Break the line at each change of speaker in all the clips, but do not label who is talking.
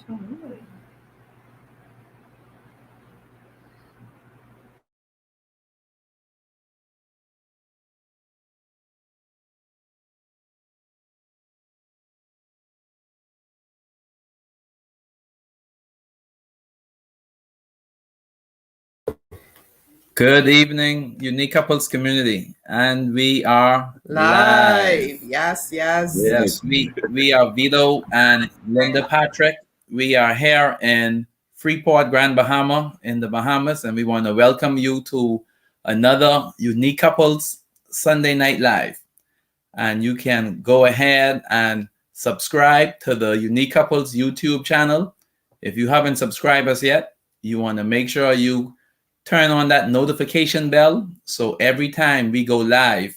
Oh, really?
Good evening, Unique Couples community, and we are live.
Live. Yes, yes.
Yes, we are Vito and Linda Patrick. We are here in Freeport, Grand Bahama, in the Bahamas, and we want to welcome you to another Unique Couples Sunday Night Live. And you can go ahead and subscribe to the Unique Couples YouTube channel. If you haven't subscribed us yet, you want to make sure you turn on that notification bell so every time we go live,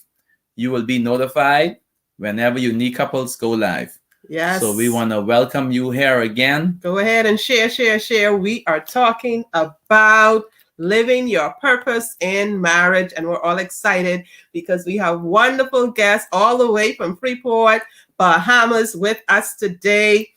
you will be notified whenever Unique Couples go live.
Yes.
So we want to welcome you here again.
Go ahead and share. We are talking about living your purpose in marriage, and we're all excited because we have wonderful guests all the way from Freeport, Bahamas with us today.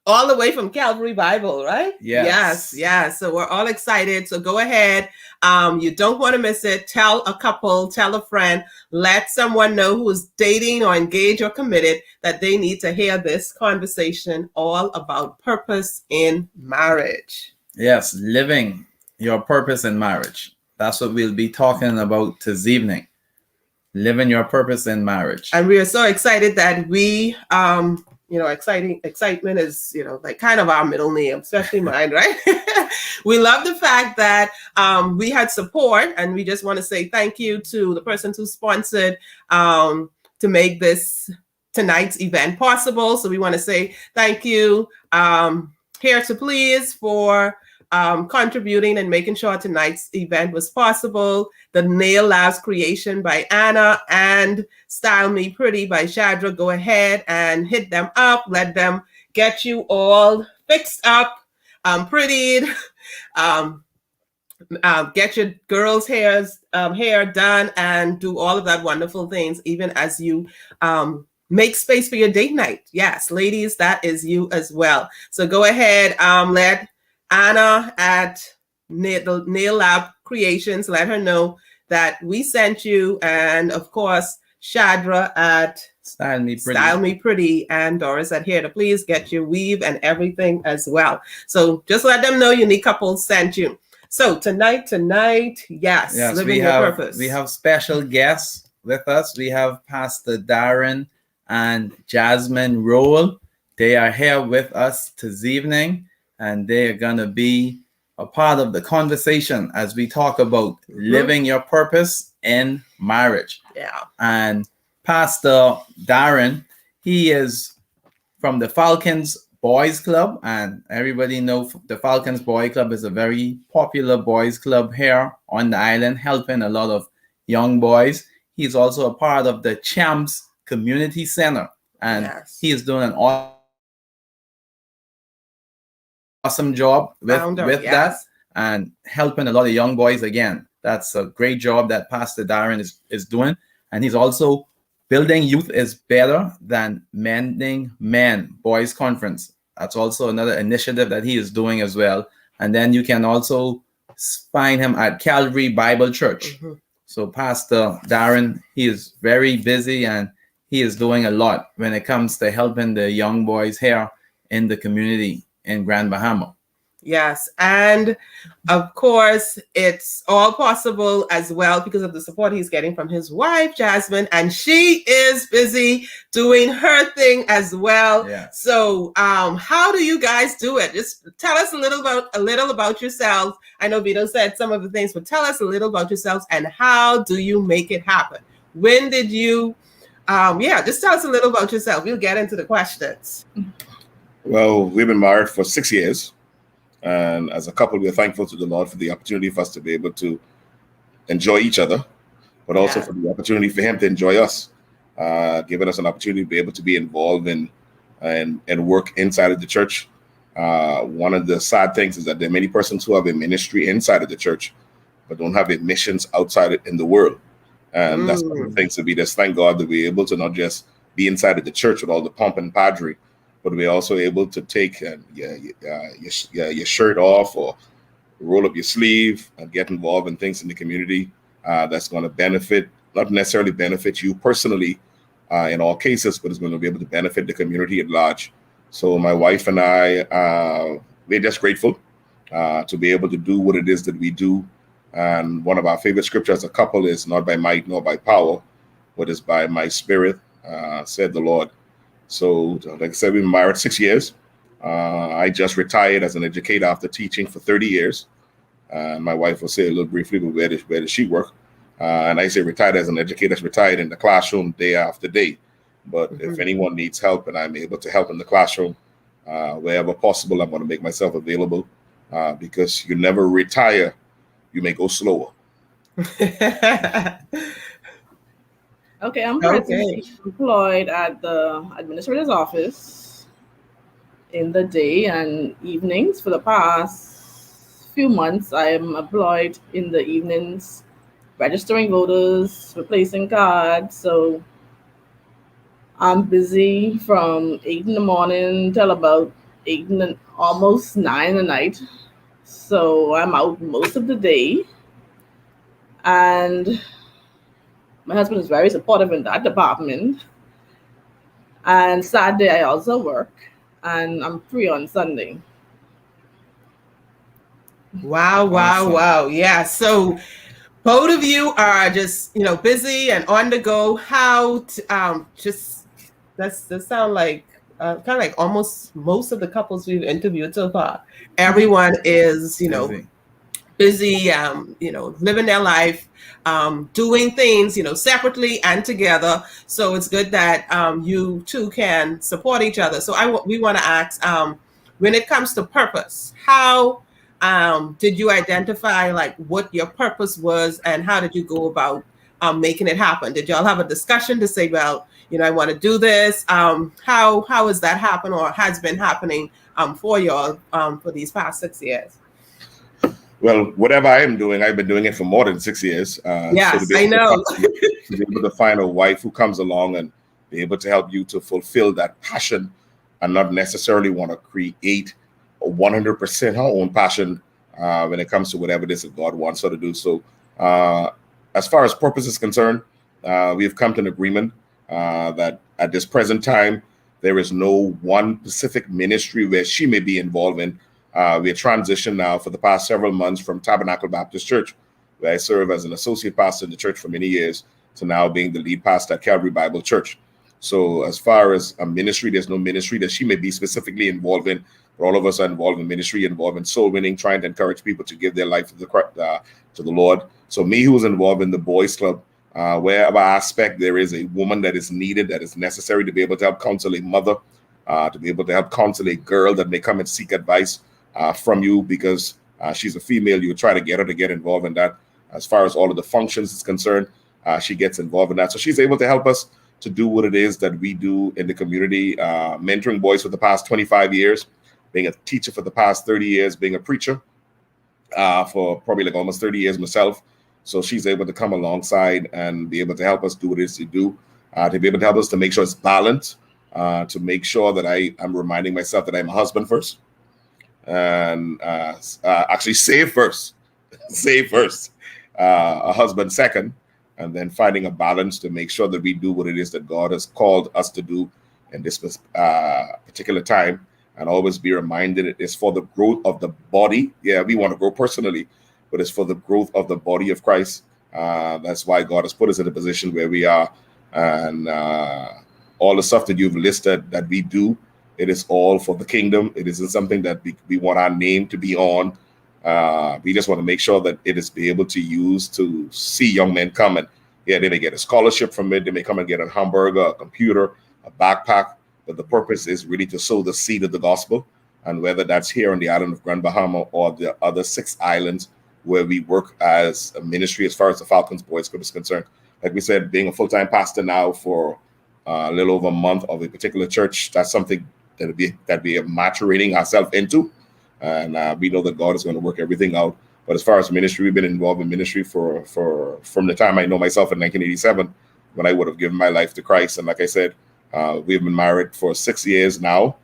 All the way from Calvary Bible, right?
Yes.
Yes. So we're all excited. So go ahead. You don't want to miss it. Tell a couple, tell a friend, let someone know who is dating or engaged or committed that they need to hear this conversation all about purpose in marriage.
Yes, living your purpose in marriage. That's what we'll be talking about this evening. Living your purpose in marriage.
And we are so excited that we excitement is, like kind of our middle name, especially mine, right? We love the fact that we had support, and we just want to say thank you to the person who sponsored to make this tonight's event possible. So we want to say thank you, Here to Please, for contributing and making sure tonight's event was possible. The Nail Labs creation by Anna and Style Me Pretty by Shadra. Go ahead and hit them up. Let them get you all fixed up, prettied. Get your girls' hair done and do all of that wonderful things, even as you make space for your date night. Yes, ladies, that is you as well. So go ahead, let Anna at the Nail Lab Creations, let her know that we sent you. And of course, Shadra at
Style Me
Pretty, and Doris at Here to Please get your weave and everything as well. So just let them know Unique Couples sent you. So tonight, yes, living your purpose.
We have special guests with us. We have Pastor Darrin and Jasmin Rolle. They are here with us this evening, and they are going to be a part of the conversation as we talk about living your purpose in marriage.
Yeah.
And Pastor Darrin, he is from the Falcons Boys Club, and everybody knows the Falcons Boy Club is a very popular boys club here on the island, helping a lot of young boys. He's also a part of the Champs Community Center, and he is doing an awesome job with that and helping a lot of young boys. Again, that's a great job that Pastor Darrin is doing. And he's also building youth is better than mending men boys conference. That's also another initiative that he is doing as well. And then you can also find him at Calvary Bible Church. So Pastor Darrin, he is very busy and he is doing a lot when it comes to helping the young boys here in the community in Grand Bahama.
Yes. And of course, it's all possible as well because of the support he's getting from his wife, Jasmin, and she is busy doing her thing as well.
Yeah.
So how do you guys do it? Just tell us a little about yourselves. I know Vito said some of the things, but tell us a little about yourselves and how do you make it happen? When did you, just tell us a little about yourself. We'll get into the questions.
Well, we've been married for 6 years. And as a couple, we're thankful to the Lord for the opportunity for us to be able to enjoy each other, but also for the opportunity for him to enjoy us, giving us an opportunity to be able to be involved in and work inside of the church. One of the sad things is that there are many persons who have a ministry inside of the church, but don't have a missions outside it in the world. And that's one of the things to be just thank God that we're able to not just be inside of the church with all the pomp and pageantry, but we're also able to take your shirt off or roll up your sleeve and get involved in things in the community that's going to benefit, not necessarily benefit you personally in all cases, but it's going to be able to benefit the community at large. So my wife and I, we're just grateful to be able to do what it is that we do. And one of our favorite scriptures as a couple is not by might nor by power, but is by my spirit, said the Lord. So like I said, we've been married 6 years. I just retired as an educator after teaching for 30 years. My wife will say a little briefly, but where does she work? And I say retired as an educator, retired in the classroom day after day. But if anyone needs help and I'm able to help in the classroom, wherever possible, I'm going to make myself available because you never retire. You may go slower.
Okay, I'm currently employed at the administrator's office in the day and evenings. For the past few months, I am employed in the evenings, registering voters, replacing cards. So I'm busy from 8 in the morning till about almost 9 at night. So I'm out most of the day. And my husband is very supportive in that department. And Saturday I also work, and I'm free on Sunday.
Wow. Yeah. So both of you are just, busy and on the go. How that sound like kind of like almost most of the couples we've interviewed so far. Everyone is, busy, living their life, doing things, separately and together. So it's good that you two can support each other. So we want to ask, when it comes to purpose, how did you identify like what your purpose was, and how did you go about making it happen? Did y'all have a discussion to say, well, I want to do this? How has that happened or has been happening for y'all for these past 6 years?
Well, whatever I am doing, I've been doing it for more than 6 years.
Yes, I know.
To be able to find a wife who comes along and be able to help you to fulfill that passion and not necessarily want to create 100% her own passion when it comes to whatever it is that God wants her to do. So as far as purpose is concerned, we've come to an agreement that at this present time, there is no one specific ministry where she may be involved in. We are transitioned now for the past several months from Tabernacle Baptist Church, where I serve as an associate pastor in the church for many years, to now being the lead pastor at Calvary Bible Church. So as far as a ministry, there's no ministry that she may be specifically involved in. But all of us are involved in ministry, involved in soul winning, trying to encourage people to give their life to the Lord. So me, who was involved in the boys club, wherever aspect there is a woman that is needed, that is necessary to be able to help counsel a mother, to be able to help counsel a girl that may come and seek advice from you because she's a female, you try to get her to get involved in that. As far as all of the functions is concerned, she gets involved in that. So she's able to help us to do what it is that we do in the community, mentoring boys for the past 25 years, being a teacher for the past 30 years, being a preacher for probably like almost 30 years myself. So she's able to come alongside and be able to help us do what it is to do, to be able to help us to make sure it's balanced, to make sure that I'm reminding myself that I'm a husband first. And actually save first, a husband second, and then finding a balance to make sure that we do what it is that God has called us to do in this particular time, and always be reminded it is for the growth of the body. Yeah, we want to grow personally, but it's for the growth of the body of Christ. That's why God has put us in a position where we are, and all the stuff that you've listed that we do, it is all for the kingdom. It isn't something that we want our name to be on. We just want to make sure that it is be able to use to see young men come and, they may get a scholarship from it. They may come and get a hamburger, a computer, a backpack. But the purpose is really to sow the seed of the gospel. And whether that's here on the island of Grand Bahama or the other 6 islands where we work as a ministry, as far as the Falcons Boys Club is concerned. Like we said, being a full-time pastor now for a little over a month of a particular church, that's something that we are maturating ourselves into, and we know that God is going to work everything out. But as far as ministry, we've been involved in ministry for from the time I know myself in 1987, when I would have given my life to Christ. And like I said, we've been married for 6 years now,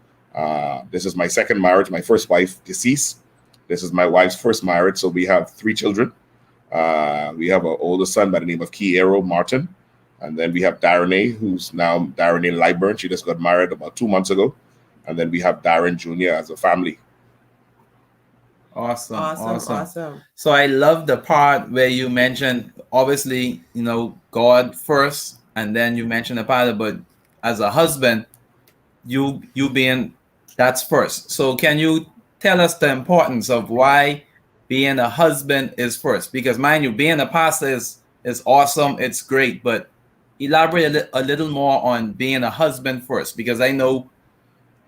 This is my second marriage. My first wife deceased. This is my wife's first marriage. So we have 3 children. We have an older son by the name of Kiero Martin. And then we have Darrin, who's now Darrin Lyburn. She just got married about 2 months ago. And then we have Darrin Jr. as a family.
Awesome. So I love the part where you mentioned, obviously, God first, and then you mentioned the part, but as a husband, you being that's first. So can you tell us the importance of why being a husband is first? Because mind you, being a pastor is awesome. It's great, but elaborate a little more on being a husband first, because I know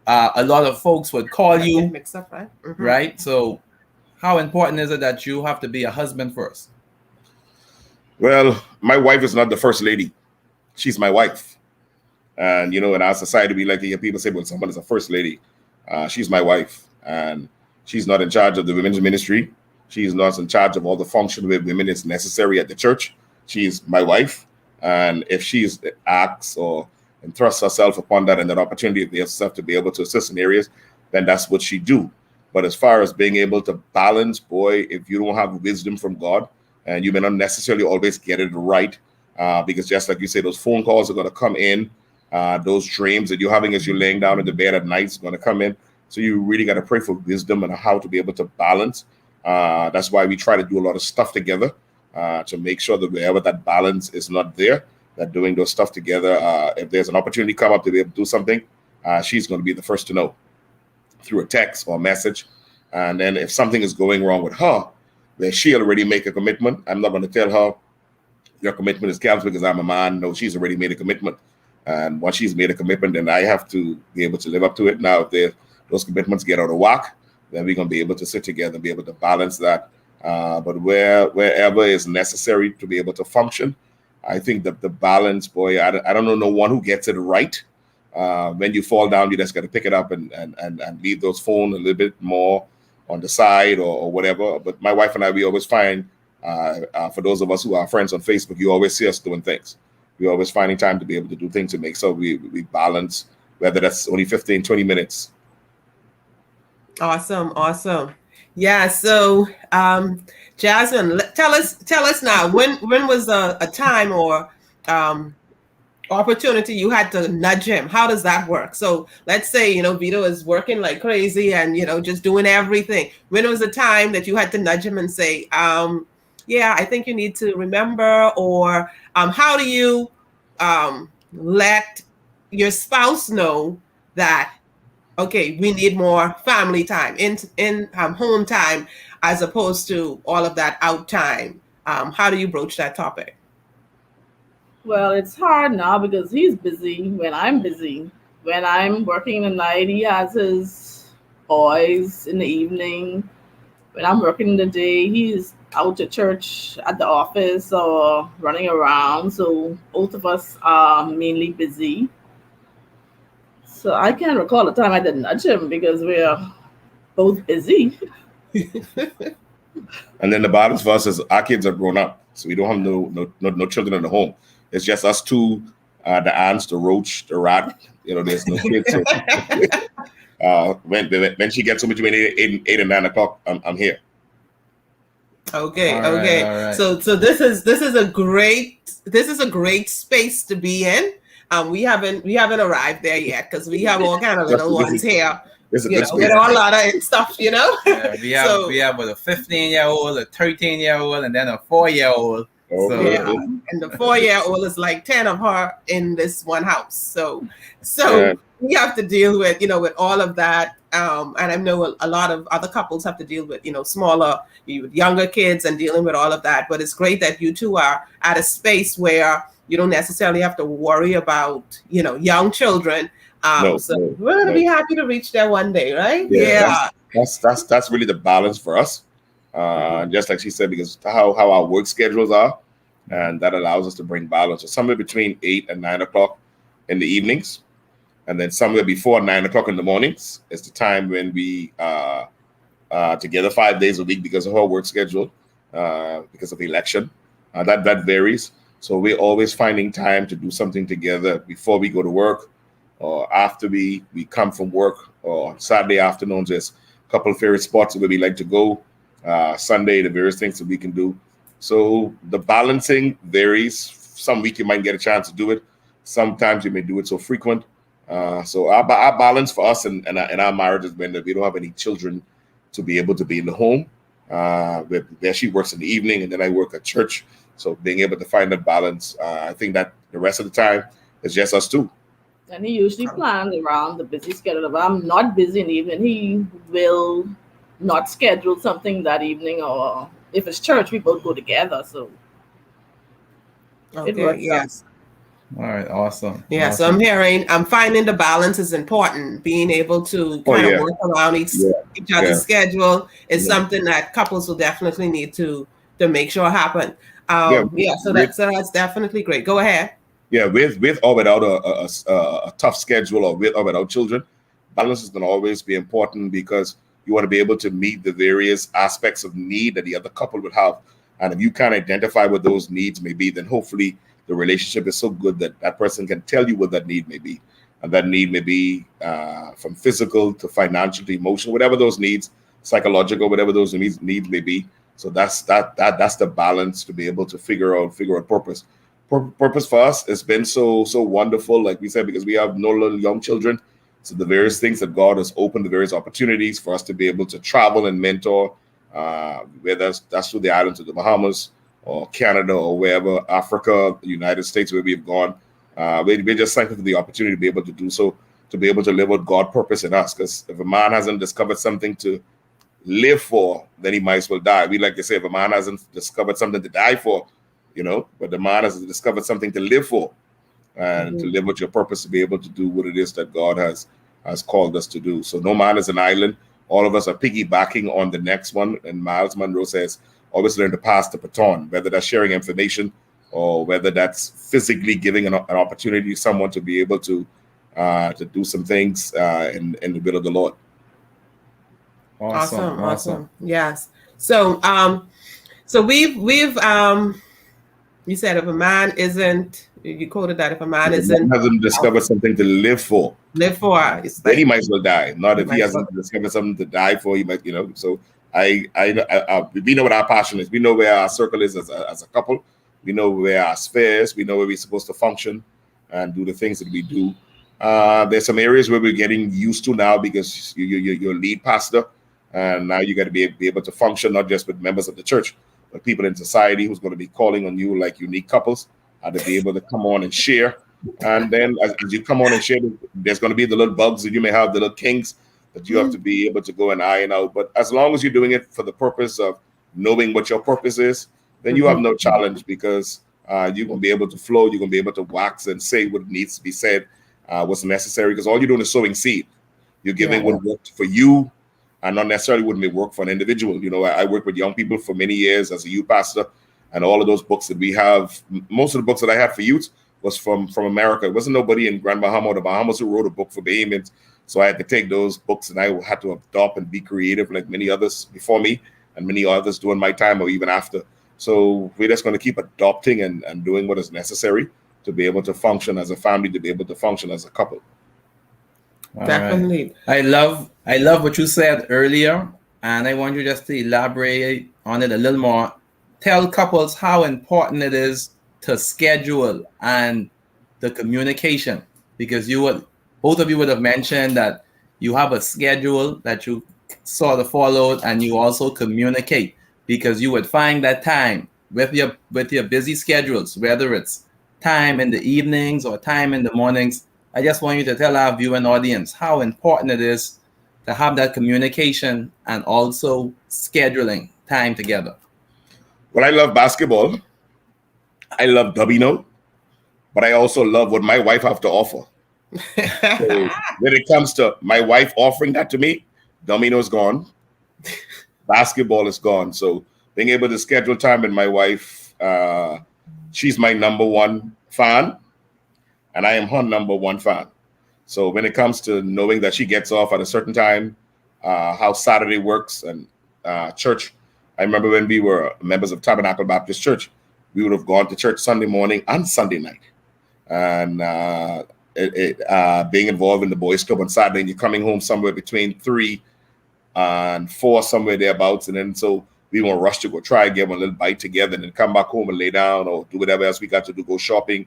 a lot of folks would call you
mixed up, right? Mm-hmm.
Right. So how important is it that you have to be a husband first?
Well, my wife is not the first lady. She's my wife. And, in our society, we like to hear people say, well, someone is a first lady. She's my wife. And she's not in charge of the women's ministry. She's not in charge of all the function where women is necessary at the church. She's my wife. And if she acts or entrusts herself upon that and that opportunity of herself to be able to assist in areas, then that's what she do. But as far as being able to balance, boy, if you don't have wisdom from God, and you may not necessarily always get it right, because just like you say, those phone calls are going to come in, those dreams that you're having as you're laying down in the bed at night is going to come in. So you really got to pray for wisdom and how to be able to balance. That's why we try to do a lot of stuff together to make sure that wherever that balance is not there, that doing those stuff together, if there's an opportunity come up to be able to do something, she's going to be the first to know through a text or a message. And then if something is going wrong with her, then she'll already make a commitment. I'm not going to tell her your commitment is canceled because I'm a man. No, she's already made a commitment. And once she's made a commitment, then I have to be able to live up to it. Now, if those commitments get out of whack, then we're going to be able to sit together and be able to balance that. But wherever is necessary to be able to function, I think that the balance, boy, I don't know no one who gets it right. When you fall down, you just got to pick it up and leave those phones a little bit more on the side or whatever. But my wife and I, we always find, for those of us who are friends on Facebook, you always see us doing things. We're always finding time to be able to do things to make sure we balance, whether that's only 15, 20 minutes.
Awesome. Yeah. So, Jasmin, tell us now, when was a time or opportunity you had to nudge him? How does that work? So let's say, Vito is working like crazy and, just doing everything. When was a time that you had to nudge him and say, yeah, I think you need to remember, or how do you let your spouse know that, okay, we need more family time in home time as opposed to all of that out time? How do you broach that topic?
Well, it's hard now because he's busy when I'm busy. When I'm working the night, he has his boys in the evening. When I'm working the day, he's out at church, at the office, or running around. So both of us are mainly busy. So I can't recall the time I didn't nudge him because we're both busy.
And then the balance for us is our kids are grown up, so we don't have no children in the home. It's just us two, the ants, the roach, the rat. There's no kids. So, when she gets to between 8 and 9 o'clock, I'm here.
Okay.
All right.
So this is a great space to be in. We haven't arrived there yet because we have all kind of little ones here. With all a lot of stuff,
Yeah, we have a 15-year-old, a 13-year-old, and then a 4-year-old.
So, yeah, and the 4-year-old is like 10 of her in this one house. So we have to deal with, with all of that. And I know a lot of other couples have to deal with, smaller, younger kids and dealing with all of that. But it's great that you two are at a space where you don't necessarily have to worry about, young children. So we're going to be happy to reach there one day, right?
Yeah. That's really the balance for us. Just like she said, because how our work schedules are, and that allows us to bring balance. So somewhere between 8 and 9 o'clock in the evenings, and then somewhere before 9 o'clock in the mornings is the time when we together 5 days a week because of our work schedule, because of the election. That varies. So we're always finding time to do something together before we go to work, or after we come from work, or Saturday afternoons, there's a couple of favorite spots where we like to go. Sunday, the various things that we can do. So the balancing varies. Some week you might get a chance to do it. Sometimes you may do it so frequent. So our balance for us in our marriage has been that we don't have any children to be able to be in the home. Where she works in the evening and then I work at church. So being able to find that balance, I think that the rest of the time is just us two.
And he usually plans around the busy schedule. If I'm not busy in the evening, he will not schedule something that evening, or if it's church, we both go together. So
it works. Yes.
All right, awesome.
Yeah,
awesome.
So I'm finding the balance is important. Being able to kind of work around each other's schedule is something that couples will definitely need to make sure happen. So that's definitely great. Go ahead.
Yeah, with or without a tough schedule, or with or without children, balance is going to always be important, because you want to be able to meet the various aspects of need that the other couple would have. And if you can identify what those needs may be, then hopefully the relationship is so good that that person can tell you what that need may be. And that need may be from physical to financial to emotional, whatever those needs, psychological, whatever those needs may be. So that's the balance, to be able to figure out purpose. Purpose for us has been so wonderful, like we said, because we have no little young children. So the various things that God has opened, the various opportunities for us to be able to travel and mentor, whether that's through the islands of the Bahamas or Canada or wherever, Africa, the United States, where we've gone. We're just thankful for the opportunity to be able to do so, to be able to live what God purpose in us. Because if a man hasn't discovered something to live for, then he might as well die. We like to say, if a man hasn't discovered something to die for, but the man has discovered something to live for, and to live with your purpose, to be able to do what it is that God has called us to do. So no man is an island. All of us are piggybacking on the next one. And Miles Monroe says, always learn to pass the baton, whether that's sharing information or whether that's physically giving an opportunity to someone to be able to do some things in the will of the Lord.
Awesome. Yes. So we've you said if a man isn't, you quoted that, if a man
hasn't discovered something to live for,
then
he might as well die. Not if he hasn't discovered something to die for, he might, So we know what our passion is. We know where our circle is as a couple. We know where our sphere is. We know where we're supposed to function and do the things that we do. There's some areas where we're getting used to now, because you're lead pastor, and now you got to be able to function not just with members of the church, but people in society who's going to be calling on you like unique couples, to be able to come on and share. And then as you come on and share, there's going to be the little bugs that you may have, the little kinks that you have to be able to go and iron out. But as long as you're doing it for the purpose of knowing what your purpose is, then you have no challenge, because you're going to be able to flow. You're going to be able to wax and say what needs to be said, what's necessary, because all you're doing is sowing seed. You're giving what worked for you, and not necessarily what may work for an individual. I worked with young people for many years as a youth pastor, and all of those books that we have, most of the books that I had for youth was from America. It wasn't nobody in Grand Bahama or the Bahamas who wrote a book for Bahamians. So I had to take those books and I had to adopt and be creative like many others before me and many others during my time or even after. So we're just going to keep adopting and doing what is necessary to be able to function as a family, to be able to function as a couple.
Definitely.
Right. I love what you said earlier, and I want you just to elaborate on it a little more. Tell couples how important it is to schedule and the communication, because both of you would have mentioned that you have a schedule that you sort of followed, and you also communicate, because you would find that time with your busy schedules, whether it's time in the evenings or time in the mornings. I just want you to tell our viewing audience how important it is to have that communication and also scheduling time together.
Well, I love basketball. I love domino, but I also love what my wife have to offer. So when it comes to my wife offering that to me, domino's gone, basketball is gone. So being able to schedule time with my wife, she's my number one fan, and I am her number one fan. So when it comes to knowing that she gets off at a certain time, how Saturday works and church, I remember when we were members of Tabernacle Baptist Church, we would have gone to church Sunday morning and Sunday night. And being involved in the boys club on Saturday, and you're coming home somewhere between 3 and 4, somewhere thereabouts, and then so we won't rush to go try and get one little bite together and then come back home and lay down or do whatever else we got to do, go shopping,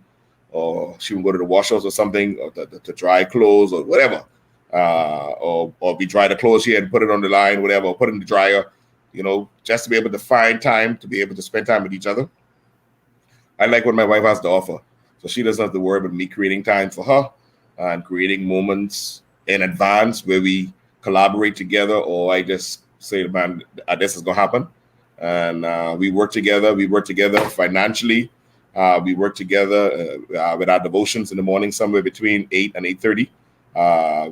or she will go to the wash house or something, or to dry clothes or whatever, or we dry the clothes here and put it on the line, whatever, or put it in the dryer, just to be able to find time to be able to spend time with each other. I like what my wife has to offer. So she doesn't have to worry about me creating time for her and creating moments in advance where we collaborate together, or I just say, man, this is going to happen. And we work together. We work together financially. We work together with our devotions in the morning, somewhere between 8 and 8:30.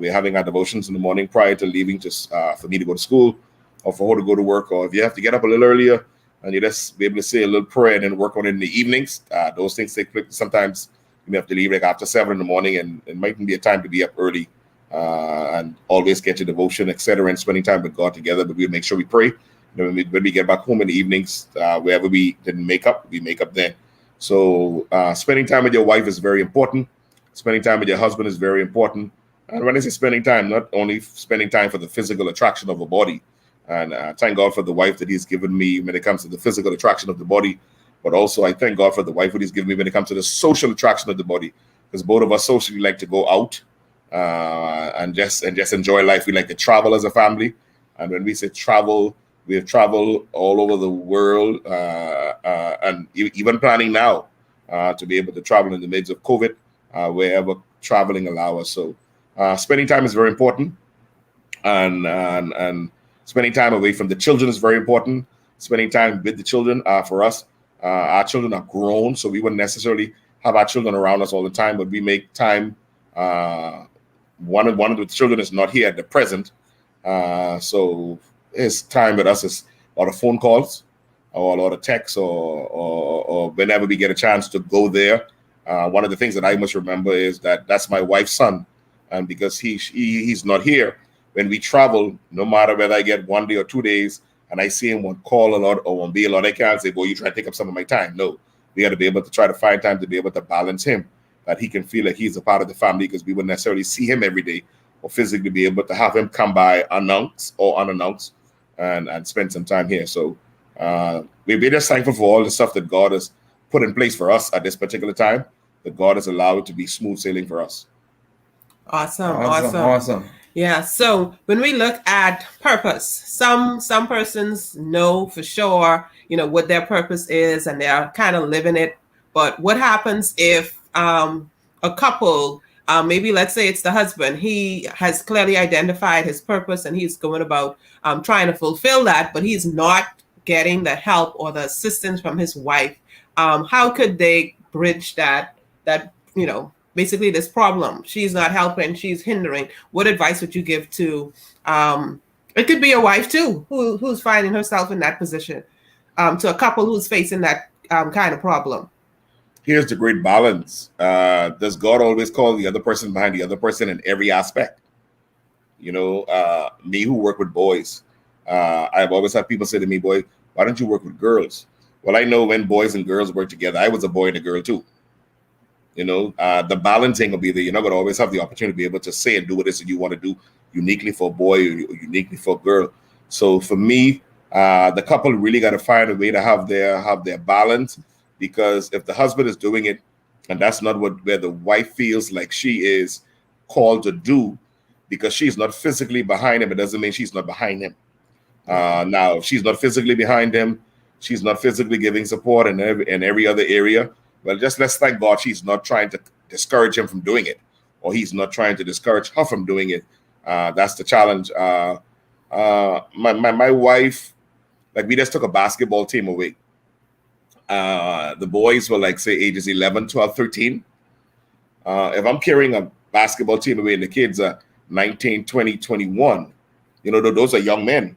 We're having our devotions in the morning prior to leaving, just for me to go to school or for her to go to work. Or if you have to get up a little earlier and you just be able to say a little prayer and then work on it in the evenings, those things take place. Sometimes you may have to leave like after 7 in the morning, and it mightn't be a time to be up early and always get your devotion, etc., and spending time with God together. But we'll make sure we pray. When we get back home in the evenings, wherever we didn't make up, we make up then. So spending time with your wife is very important. Spending time with your husband is very important. And when I say spending time, not only spending time for the physical attraction of a body, and thank God for the wife that He's given me when it comes to the physical attraction of the body, but also I thank God for the wife that He's given me when it comes to the social attraction of the body, because both of us socially like to go out and just enjoy life. We like to travel as a family, and when we say travel, we have traveled all over the world, and even planning now to be able to travel in the midst of COVID, wherever traveling allows us. So spending time is very important, and spending time away from the children is very important. Spending time with the children, for us, our children are grown, so we wouldn't necessarily have our children around us all the time, but we make time. One of the children is not here at the present, so his time with us is a lot of phone calls or a lot of texts, or whenever we get a chance to go there. One of the things that I must remember is that that's my wife's son, and because he's not here, when we travel, no matter whether I get 1 day or 2 days, and I see him won't call a lot or won't be a lot, I can't say, boy, you try to take up some of my time. No, we got to be able to try to find time to be able to balance him, that he can feel like he's a part of the family, because we wouldn't necessarily see him every day or physically be able to have him come by announced or unannounced and spend some time here. So we're just thankful for all the stuff that God has put in place for us at this particular time, that God has allowed to be smooth sailing for us.
Awesome. Yeah. So when we look at purpose, some persons know for sure, what their purpose is, and they're kind of living it. But what happens if a couple, maybe let's say it's the husband, he has clearly identified his purpose and he's going about trying to fulfill that, but he's not getting the help or the assistance from his wife? How could they bridge that basically this problem? She's not helping, she's hindering. What advice would you give to, it could be a wife too, who's finding herself in that position, to a couple who's facing that kind of problem?
Here's the great balance. Does God always call the other person behind the other person in every aspect? Me who work with boys, I've always had people say to me, boy, why don't you work with girls? Well, I know when boys and girls work together, I was a boy and a girl too. The balancing will be that you're not going to always have the opportunity to be able to say and do what it is that you want to do uniquely for a boy or uniquely for a girl. So for me, the couple really got to find a way to have their balance, because if the husband is doing it and that's not where the wife feels like she is called to do, because she's not physically behind him, it doesn't mean she's not behind him. Now, if she's not physically behind him, she's not physically giving support in every other area, well, just let's thank God she's not trying to discourage him from doing it, or he's not trying to discourage her from doing it. That's the challenge. My wife, like, we just took a basketball team away. The boys were like, say, ages 11, 12, 13. If I'm carrying a basketball team away and the kids are 19, 20, 21, those are young men.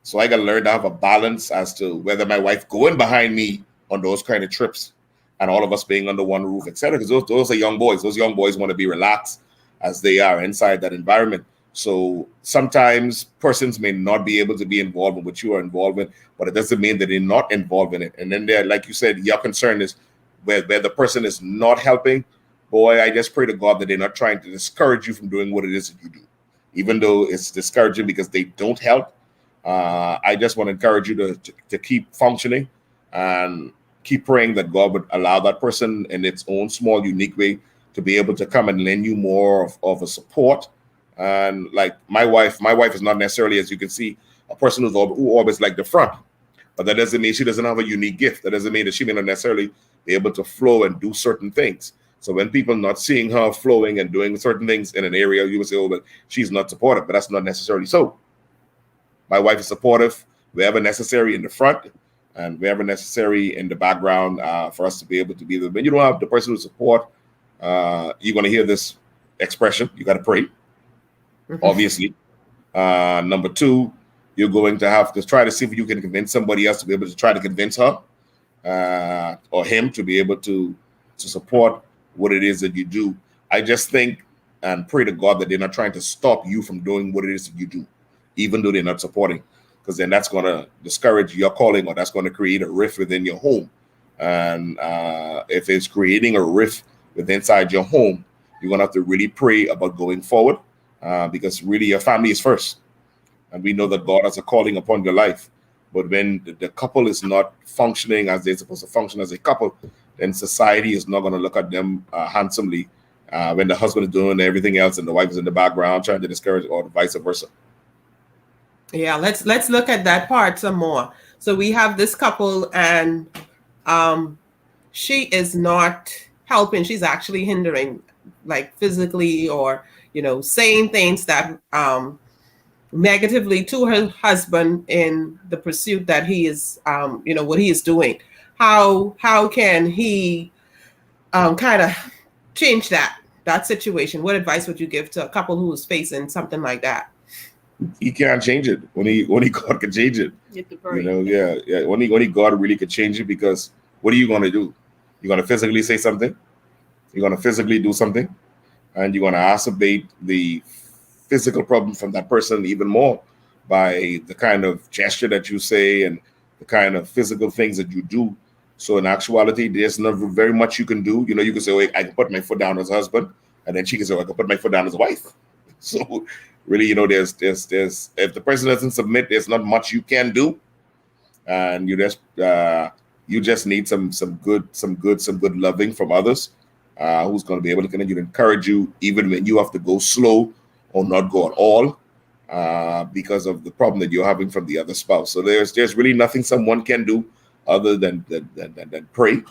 So I got to learn to have a balance as to whether my wife going behind me on those kind of trips and all of us being under one roof, etc. Because those are young boys. Those young boys want to be relaxed as they are inside that environment. So sometimes persons may not be able to be involved in what you are involved in, but it doesn't mean that they're not involved in it. And then there, like you said, your concern is where the person is not helping, boy, I just pray to God that they're not trying to discourage you from doing what it is that you do, even though it's discouraging because they don't help. I just want to encourage you to keep functioning and keep praying that God would allow that person in its own small, unique way to be able to come and lend you more of a support. And like my wife is not necessarily, as you can see, a person who always like the front, but that doesn't mean she doesn't have a unique gift. That doesn't mean that she may not necessarily be able to flow and do certain things. So when people not seeing her flowing and doing certain things in an area, you will say, oh, but she's not supportive, but that's not necessarily so. My wife is supportive wherever necessary in the front and wherever necessary in the background for us to be able to be there. When you don't have the person who support, you're going to hear this expression, you got to pray, obviously. Number two, you're going to have to try to see if you can convince somebody else to be able to try to convince her or him to be able to support what it is that you do. I just think and pray to God that they're not trying to stop you from doing what it is that you do, even though they're not supporting, because then that's going to discourage your calling, or that's going to create a rift within your home. And if it's creating a rift inside your home, you're going to have to really pray about going forward, because really your family is first. And we know that God has a calling upon your life. But when the couple is not functioning as they're supposed to function as a couple, then society is not going to look at them handsomely when the husband is doing everything else and the wife is in the background trying to discourage, or vice versa.
Yeah, let's look at that part some more. So we have this couple, and she is not helping. She's actually hindering, like physically, or saying things that negatively to her husband in the pursuit that he is, what he is doing. How can he kind of change that situation? What advice would you give to a couple who is facing something like that?
He can't change it. Only God can change it. Only God really can change it, because what are you going to do? You're going to physically say something, you're going to physically do something, and you're going to exacerbate the physical problem from that person even more by the kind of gesture that you say and the kind of physical things that you do. So in actuality, there's not very much you can do. You can say, oh, I can put my foot down as a husband, and then she can say, oh, I can put my foot down as a wife. So really, there's if the person doesn't submit, there's not much you can do, and you just need some good loving from others, who's going to be able to continue to encourage you even when you have to go slow or not go at all, because of the problem that you're having from the other spouse. So there's really nothing someone can do other than pray,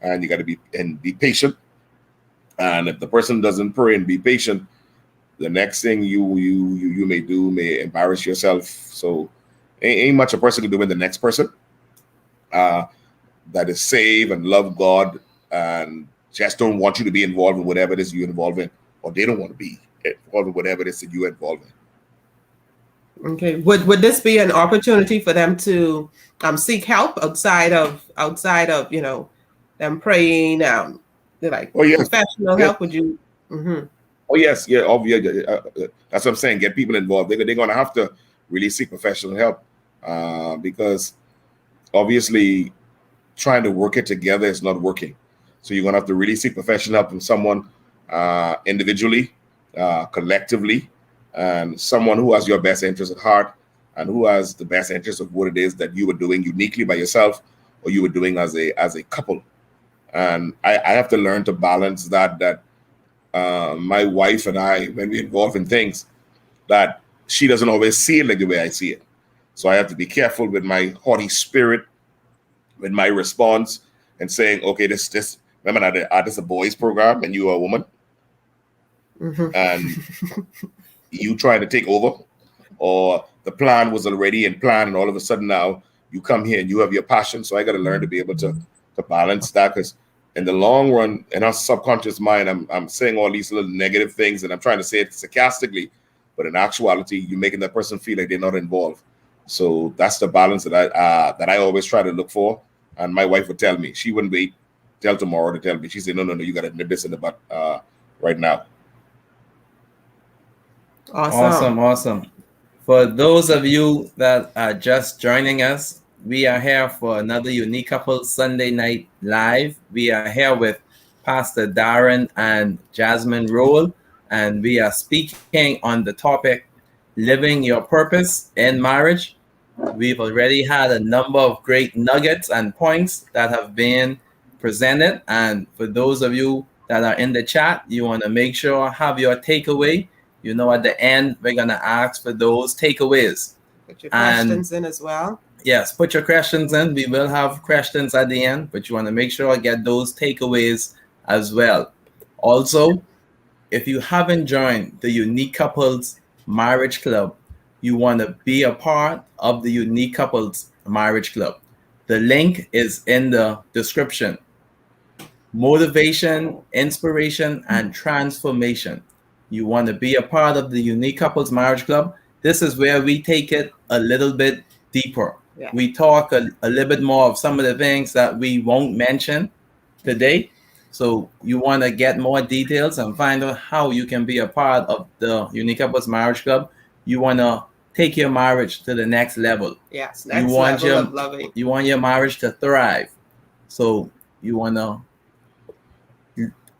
and you got to be patient. And if the person doesn't pray and be patient, the next thing you may do may embarrass yourself. So ain't much a person can do with the next person that is saved and love God and just don't want you to be involved in whatever it is you're involved in, or they don't want to be involved in whatever it is that you're involved in.
Okay. Would this be an opportunity for them to seek help outside of them praying, like professional help? Would you? Mm-hmm.
Oh yes, yeah, obviously. That's what I'm saying. Get people involved. They're going to have to really seek professional help, because obviously trying to work it together is not working. So you're going to have to really seek professional help from someone individually, collectively, and someone who has your best interest at heart and who has the best interest of what it is that you were doing uniquely by yourself, or you were doing as a couple. And I have to learn to balance that my wife and I, when we involve in things, that she doesn't always see it like the way I see it. So I have to be careful with my haughty spirit, with my response, and saying, okay, this remember that this is a boys program and you are a woman, and you trying to take over, or the plan was already in plan, and all of a sudden now you come here and you have your passion. So I got to learn to be able to balance that, because in the long run, in our subconscious mind, I'm saying all these little negative things, and I'm trying to say it sarcastically, but in actuality, you're making that person feel like they're not involved. So that's the balance that I always try to look for. And my wife would tell me, she wouldn't wait till tomorrow to tell me. She said, no, you got to nip this in the butt right now.
Awesome. For those of you that are just joining us, we are here for another Unique Couple Sunday Night Live. We are here with Pastor Darrin and Jasmin Rolle, and we are speaking on the topic, living your purpose in marriage. We've already had a number of great nuggets and points that have been presented. And for those of you that are in the chat, you want to make sure have your takeaway. You know, at the end, we're going to ask for those takeaways.
Put your questions in as well.
Yes, put your questions in. We will have questions at the end, but you want to make sure get those takeaways as well. Also, if you haven't joined the Unique Couples Marriage Club, you want to be a part of the Unique Couples Marriage Club. The link is in the description. Motivation, inspiration, and transformation. You want to be a part of the Unique Couples Marriage Club. This is where we take it a little bit deeper. Yeah. We talk a little bit more of some of the things that we won't mention today. So you want to get more details and find out how you can be a part of the Unique Couples Marriage Club. You want to take your marriage to the next level.
Yes, next level of loving.
You want your marriage to thrive. So you want to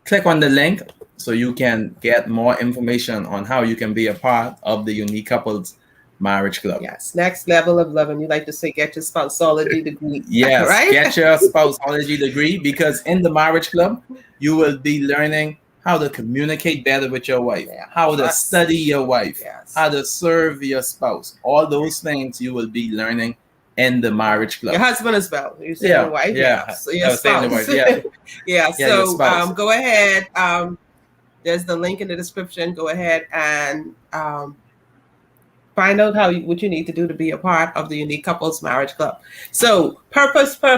click on the link so you can get more information on how you can be a part of the Unique Couples Marriage Club.
Yes, next level of loving. You like to say get your spouseology degree.
Yes,
right?
Get your spouseology degree, because in the marriage club, you will be learning how to communicate better with your wife, how to study your wife, how to serve your spouse. All those things you will be learning in the marriage club.
Your husband as well. You say your wife?
Yeah.
So your spouse. So go ahead. There's the link in the description. Go ahead and find out what you need to do to be a part of the Unique Couples Marriage Club. So purpose. You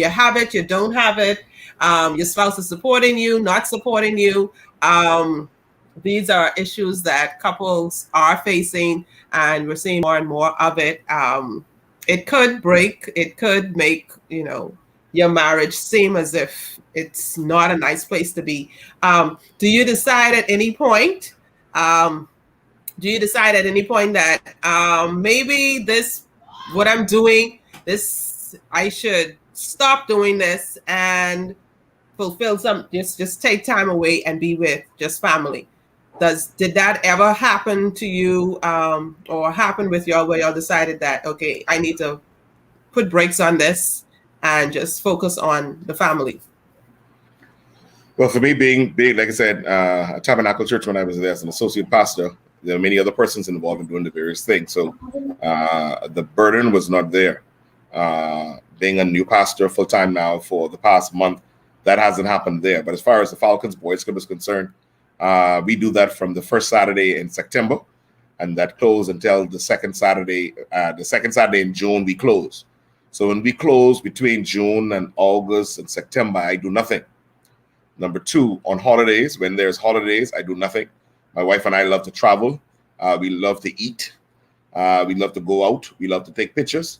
have it, you don't have it. Your spouse is supporting you, not supporting you. These are issues that couples are facing, and we're seeing more and more of it. It could break. It could make, your marriage seem as if it's not a nice place to be. Do you decide at any point? That maybe what I'm doing, I should stop doing this and fulfill just take time away and be with just family? Did that ever happen to you, or happen with y'all where y'all decided that, okay, I need to put brakes on this and just focus on the family?
Well, for me, being like I said, at Tabernacle Church, when I was there as an associate pastor, there are many other persons involved in doing the various things. So the burden was not there. Being a new pastor full-time now for the past month, that hasn't happened there. But as far as the Falcons Boys Club is concerned, we do that from the first Saturday in September, and that close until the second Saturday in June, we close. So when we close between June and August and September, I do nothing. Number two, on holidays, when there's holidays, I do nothing. My wife and I love to travel. We love to eat. We love to go out. We love to take pictures.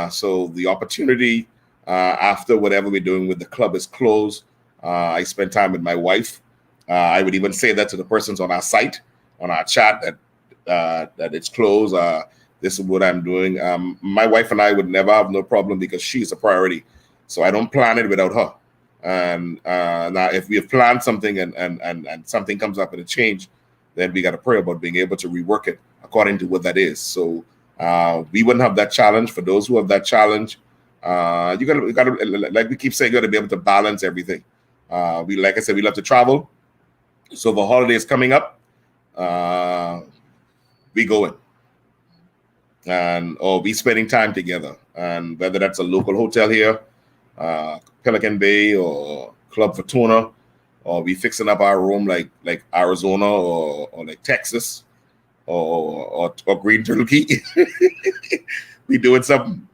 So the opportunity after whatever we're doing with the club is closed, I spend time with my wife. I would even say that to the persons on our site, on our chat, that it's closed. This is what I'm doing. My wife and I would never have no problem because she's a priority. So I don't plan it without her. And now if we have planned something and something comes up and a change, then we got to pray about being able to rework it according to what that is. So we wouldn't have that challenge. For those who have that challenge, you gotta, like we keep saying, you got to be able to balance everything. Like I said, we love to travel. So the holidays coming up, we going or we spending time together, and whether that's a local hotel here, Pelican Bay or Club Fortuna, or we fixing up our room like Arizona or like Texas or Green Turtle Key. We doing something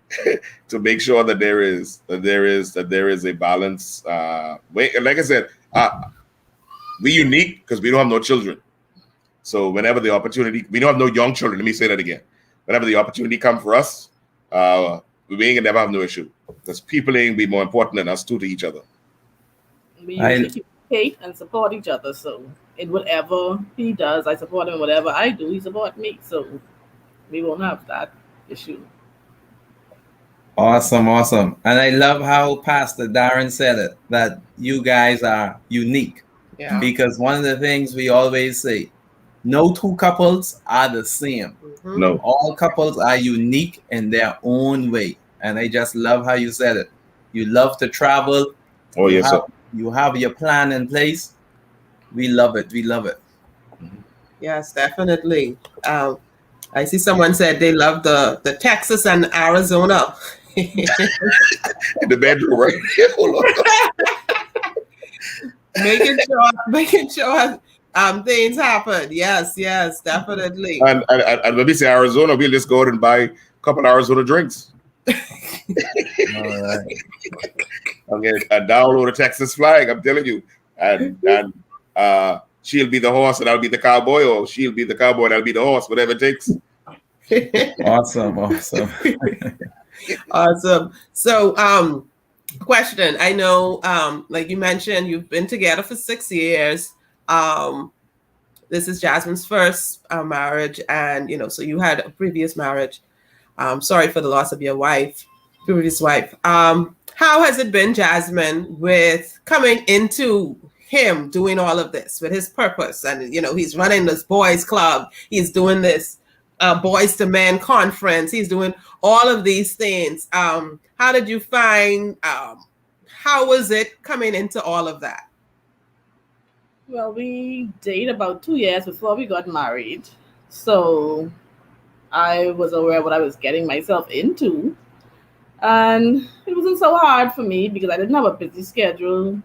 to make sure that there is a balance. Like I said, we unique because we don't have no children. So whenever the opportunity, we don't have no young children. Let me say that again. Whenever the opportunity comes for us, we ain't gonna never have no issue, because people ain't be more important than us two to each other.
We communicate and support each other. So in whatever he does, I support him. Whatever I do, he support me. So we won't have that issue.
Awesome, awesome. And I love how Pastor Darrin said it, that you guys are unique.
Yeah.
Because one of the things we always say, no two couples are the same.
Mm-hmm.
No.
All couples are unique in their own way. And I just love how you said it. You love to travel.
Oh, yes, sir.
You have your plan in place. We love it. We love it.
Yes, definitely. I see someone said they love the Texas and Arizona.
In the bedroom, right? Hold on.
making sure things happen. Yes, definitely.
And let me say Arizona, we'll just go out and buy a couple of Arizona drinks.
All right.
Okay, and download a Texas flag, I'm telling you. And she'll be the horse and I'll be the cowboy, or she'll be the cowboy and I'll be the horse, whatever it takes.
Awesome.
Awesome. So question. I know like you mentioned, you've been together for 6 years. This is Jasmin's first marriage, and so you had a previous marriage. Sorry for the loss of your previous wife. How has it been, Jasmin, with coming into him doing all of this with his purpose? And he's running this boys club, he's doing this boys to men conference, he's doing all of these things. How did you find, how was it coming into all of that?
Well, we dated about 2 years before we got married, so I was aware of what I was getting myself into, and it wasn't so hard for me because I didn't have a busy schedule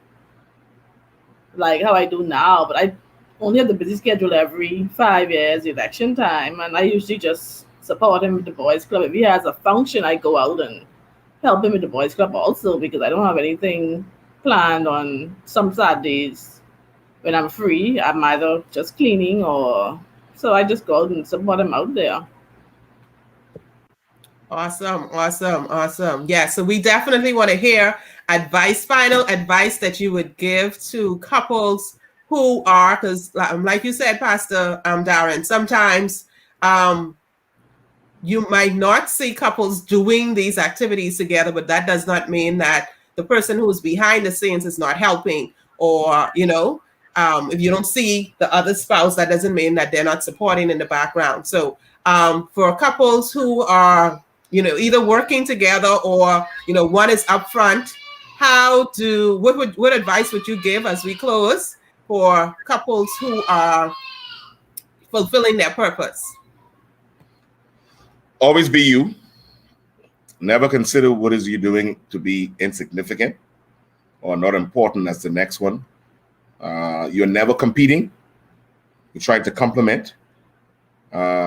like how I do now, but I only have the busy schedule every 5 years, election time, and I usually just support him with the boys club. If he has a function, I go out and help him with the boys club also, because I don't have anything planned on some Saturdays. When I'm free, I'm either just cleaning so I just go out and support him out there.
Awesome. Yeah, so we definitely want to hear final advice that you would give to couples who are, because like you said, Pastor Darrin, sometimes you might not see couples doing these activities together, but that does not mean that the person who's behind the scenes is not helping, or if you don't see the other spouse, that doesn't mean that they're not supporting in the background. So for couples who are either working together or one is upfront, what advice would you give as we close for couples who are fulfilling their purpose?
Always be you. Never consider what is you doing to be insignificant or not important as the next one. You're never competing. You're trying to complement.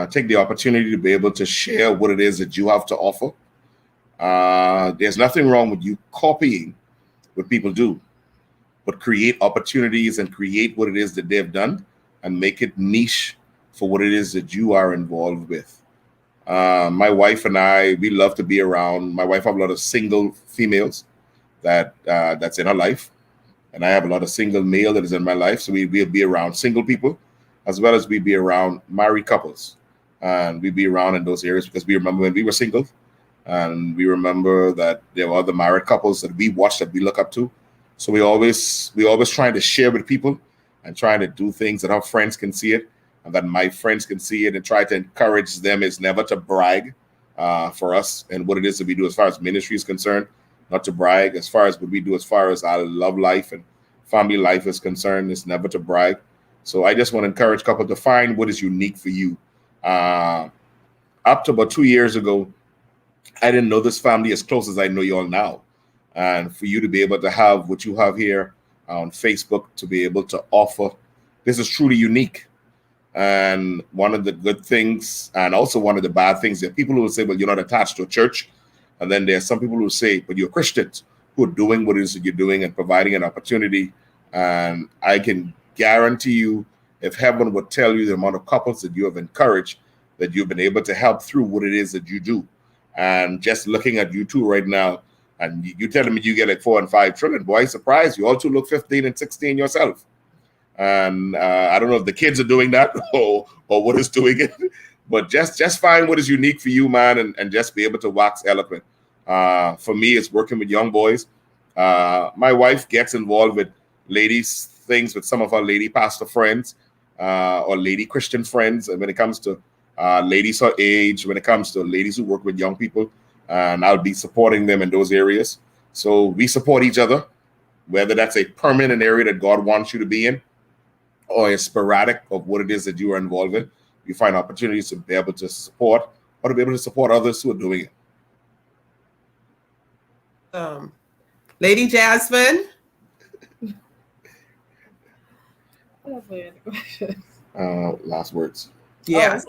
Take the opportunity to be able to share what it is that you have to offer. There's nothing wrong with you copying what people do, but create opportunities and create what it is that they've done and make it niche for what it is that you are involved with. My wife and I, we love to be around. My wife have a lot of single females that's in her life, and I have a lot of single male that is in my life. So we'll be around single people, as well as we be around married couples, and we be around in those areas because we remember when we were single, and we remember that there were other married couples that we watched, that we look up to. So we always trying to share with people and trying to do things that our friends can see it and that my friends can see it, and try to encourage them. Is never to brag for us and what it is that we do as far as ministry is concerned, not to brag. As far as what we do as far as our love life and family life is concerned, it's never to brag. So I just want to encourage couples to find what is unique for you. Up to about 2 years ago, I didn't know this family as close as I know you all now. And for you to be able to have what you have here on Facebook, to be able to offer, this is truly unique. And one of the good things, and also one of the bad things, there are people who will say, well, you're not attached to a church. And then there are some people who say, but you're Christians who are doing what it is that you're doing and providing an opportunity. And I can guarantee you, if heaven would tell you the amount of couples that you have encouraged, that you've been able to help through what it is that you do. And just looking at you two right now, and you telling me you get like 4 and 5 children, boy, surprise, you all two look 15 and 16 yourself. And I don't know if the kids are doing that or what is doing it, but just find what is unique for you, man, and just be able to wax eloquent For me, it's working with young boys. My wife gets involved with ladies things with some of our lady pastor friends or lady Christian friends. And when it comes to ladies her age, when it comes to ladies who work with young people, and I'll be supporting them in those areas. So we support each other, whether that's a permanent area that God wants you to be in or a sporadic of what it is that you are involved in. We find opportunities to be able to support or to be able to support others who are doing it.
Lady Jasmin.
Last words.
Yes.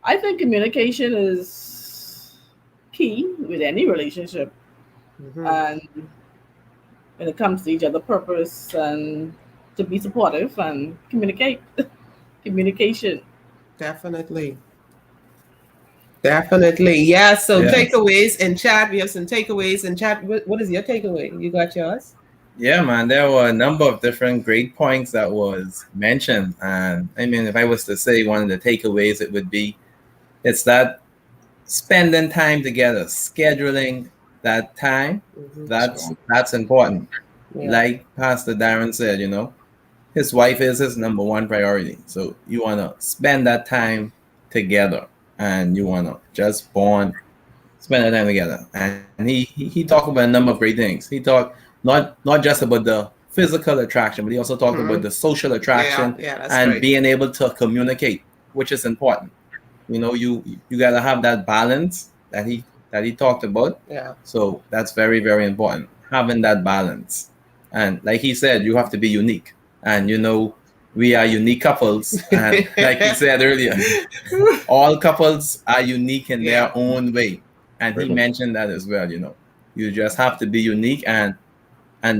I think communication is key with any relationship. And when it comes to each other's purpose and to be supportive and communicate. Communication.
Definitely. Yeah. So takeaways in chat. We have some takeaways in chat. What is your takeaway? You got yours?
Yeah, man. There were a number of different great points that was mentioned. And I mean, if I was to say one of the takeaways, it would be it's that spending time together, scheduling that time. That's important. Yeah. Like Pastor Darrin said, his wife is his number one priority. So you want to spend that time together and you want to just spend that time together. And he talked about a number of great things. He talked not just about the physical attraction, but he also talked about the social attraction and great. Being able to communicate, which is important. You got to have that balance that he talked about.
Yeah.
So that's very, very important, having that balance. And like he said, you have to be unique. And we are unique couples. And like he said earlier, all couples are unique in their own way. And he mentioned that as well, You just have to be unique, and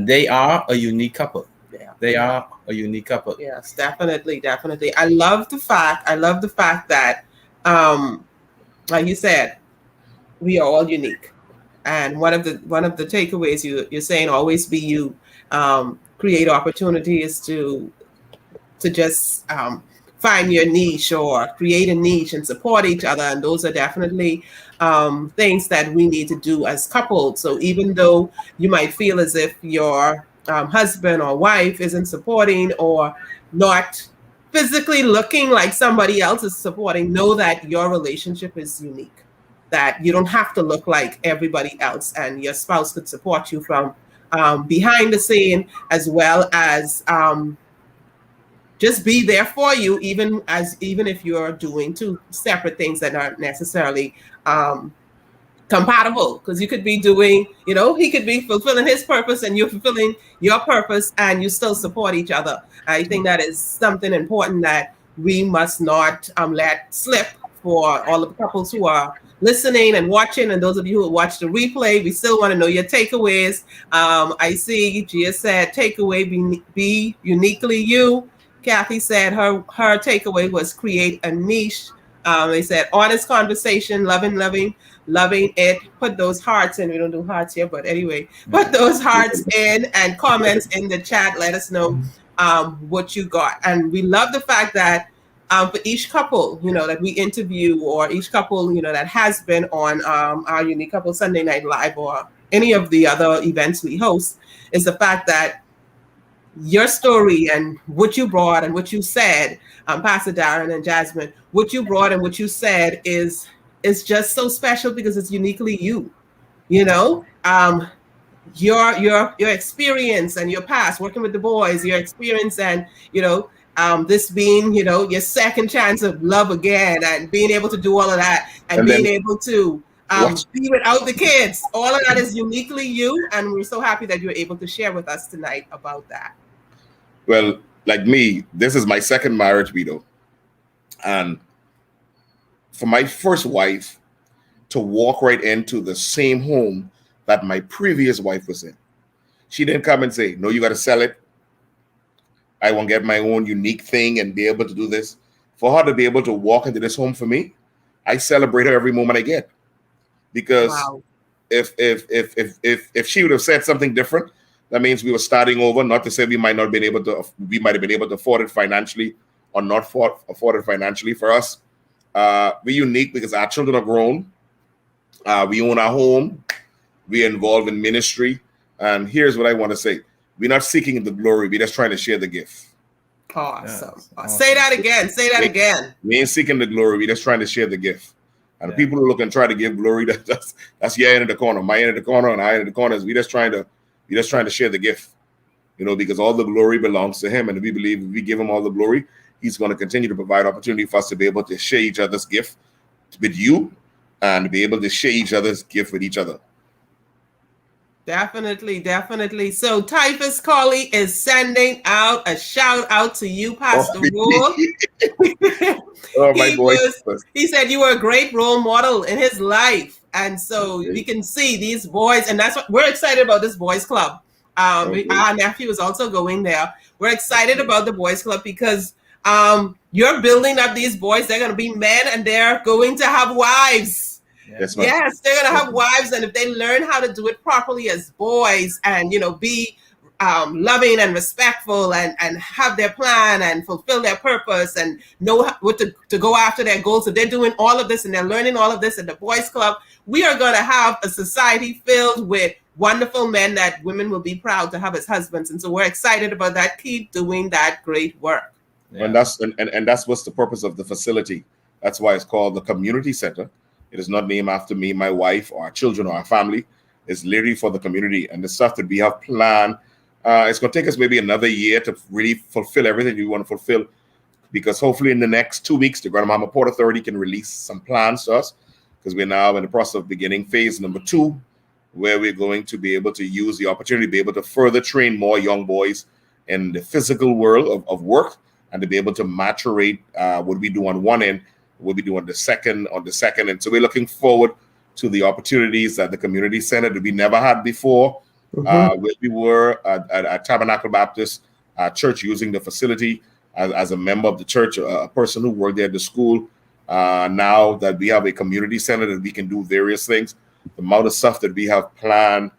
they are a unique couple.
Yeah.
They are a unique couple.
Yes, definitely. I love the fact that like you said, we are all unique. And one of the takeaways you're saying, always be you, create opportunities to just find your niche or create a niche and support each other. And those are definitely things that we need to do as couples. So even though you might feel as if your husband or wife isn't supporting or not physically looking like somebody else is supporting, know that your relationship is unique, that you don't have to look like everybody else, and your spouse could support you from behind the scene, as well as just be there for you, even if you're doing two separate things that aren't necessarily compatible. Because you could be doing, he could be fulfilling his purpose and you're fulfilling your purpose, and you still support each other. I think that is something important that we must not let slip for all of the couples who are listening and watching, and those of you who watch the replay. We still want to know your takeaways. I see Gia said takeaway, be uniquely you. Kathy said her takeaway was create a niche. They said honest conversation, loving it. Put those hearts in. We don't do hearts here, but anyway, put those hearts in and comments in the chat. Let us know what you got. And we love the fact that for each couple, that we interview, or each couple, that has been on our Unique Couple Sunday Night Live or any of the other events we host, is the fact that your story and what you brought and what you said, Pastor Darrin and Jasmin, what you brought and what you said is just so special because it's uniquely you. Your experience and your past working with the boys, your experience and this being your second chance of love again, and being able to do all of that, and being able to be without the kids. All of that is uniquely you, and we're so happy that you're able to share with us tonight about that.
Well, like me, this is my second marriage, Vito. And for my first wife to walk right into the same home that my previous wife was in, she didn't come and say, no, you got to sell it. I want to get my own unique thing and be able to do this. For her to be able to walk into this home for me, I celebrate her every moment I get. Because if she would have said something different, that means we were starting over. Not to say we might have been able to afford it financially or not afford it financially. For us, we're unique because our children are grown. We own our home. We're involved in ministry. And here's what I want to say. We're not seeking the glory. We're just trying to share the gift.
Awesome.
Yes, awesome.
Say that again. Say that again.
We ain't seeking the glory. We're just trying to share the gift. And the people who look and try to give glory, that's your end of the corner, my end of the corner, and I end of the corner. We're just trying to share the gift. Because all the glory belongs to him. And we believe if we give him all the glory, he's going to continue to provide opportunity for us to be able to share each other's gift with you and be able to share each other's gift with each other.
Definitely. So Typhus Colley is sending out a shout out to you, Pastor Rolle.
Oh, my boy.
He said you were a great role model in his life. And so you can see these boys, and that's what we're excited about, this boys club. Our nephew is also going there. We're excited about the boys club because you're building up these boys. They're going to be men and they're going to have wives.
Yes,
they're going to have wives. And if they learn how to do it properly as boys and, be loving and respectful and have their plan and fulfill their purpose and know what to go after their goals. So they're doing all of this and they're learning all of this in the boys club. We are going to have a society filled with wonderful men that women will be proud to have as husbands. And so we're excited about that. Keep doing that great work.
Yeah. And that's what's the purpose of the facility. That's why it's called the community center. It is not named after me, my wife, or our children, or our family. It's literally for the community. And the stuff that we have planned, it's going to take us maybe another year to really fulfill everything we want to fulfill. Because hopefully in the next 2 weeks, the Grand Bahama Port Authority can release some plans to us. Because we're now in the process of beginning phase number 2, where we're going to be able to use the opportunity to be able to further train more young boys in the physical world of work and to be able to maturate what we do on one end, what we do on the second. And so we're looking forward to the opportunities at the community center that we never had before, where we were at Tabernacle Baptist Church using the facility as a member of the church, a person who worked there at the school. Now that we have a community center that we can do various things, the amount of stuff that we have planned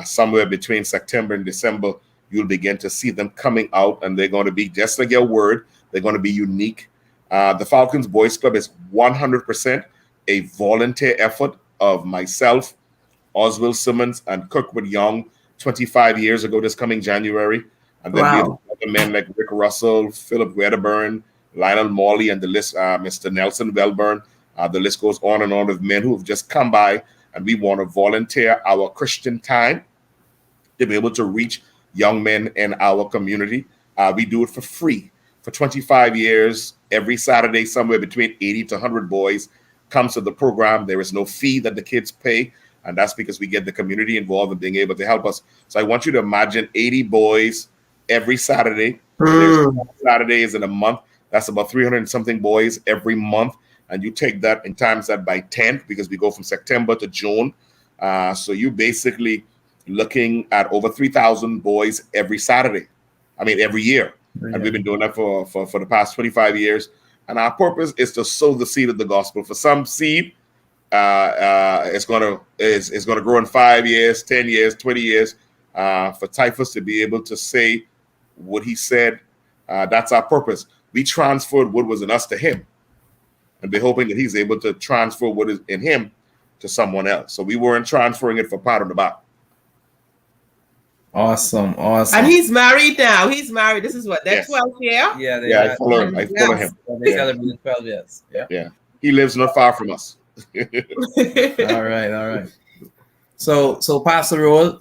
somewhere between September and December, you'll begin to see them coming out, and they're going to be just like your word. They're going to be unique. The Falcons Boys Club is 100% a volunteer effort of myself, Oswald Simmons, and Kirkwood Young 25 years ago this coming January. And then we have other men like Rick Russell, Philip Wedderburn, Lionel Morley, and the list, Mr. Nelson Welburn. The list goes on and on of men who have just come by, and we want to volunteer our Christian time to be able to reach young men in our community. We do it for free. For 25 years, every Saturday, somewhere between 80 to 100 boys comes to the program. There is no fee that the kids pay, and that's because we get the community involved in being able to help us. So I want you to imagine 80 boys every Saturday. There's 4 Saturdays in a month. That's about 300 and something boys every month. And you take that and times that by 10 because we go from September to June. So you basically looking at over 3,000 boys every Saturday. Every year. Yeah. And we've been doing that for the past 25 years. And our purpose is to sow the seed of the gospel. For some seed, it's gonna grow in 5 years, 10 years, 20 years. For Typhus to be able to say what he said, that's our purpose. We transferred what was in us to him. And we're hoping that he's able to transfer what is in him to someone else. So we weren't transferring it for pat on the back.
Awesome.
And he's married now. He's married. This is what, their 12th year?
Yeah, I follow him.
They celebrated 12 years.
Yeah. He lives not far from us.
All right. So Pastor Rolle,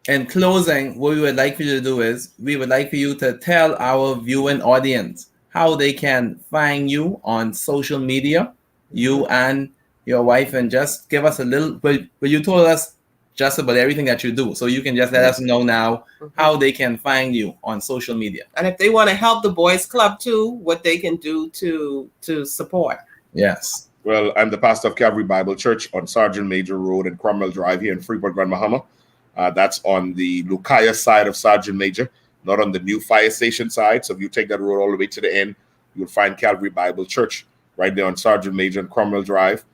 in closing, what we would like for you to do is we would like for you to tell our viewing audience how they can find you on social media, you and your wife, and just give us a little, well, you told us just about everything that you do. So you can just let us know now how they can find you on social media.
And if they want to help the boys club too, what they can do to support.
Yes.
Well, I'm the pastor of Calvary Bible Church on Sergeant Major Road and Cromwell Drive here in Freeport, Grand Bahama. That's on the Lucaya side of Sergeant Major, not on the new fire station side. So if you take that road all the way to the end, you'll find Calvary Bible Church right there on Sergeant Major and Cromwell Drive.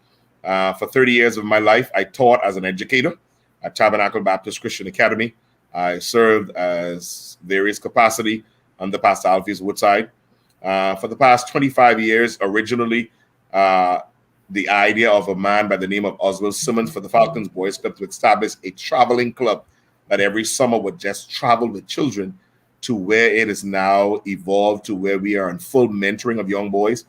For 30 years of my life, I taught as an educator at Tabernacle Baptist Christian Academy. I served as various capacity under Pastor Alpheus Woodside. For the past 25 years, originally, the idea of a man by the name of Oswald Simmons for the Falcons Boys Club to establish a traveling club that every summer would just travel with children to where it is now evolved to where we are in full mentoring of young boys.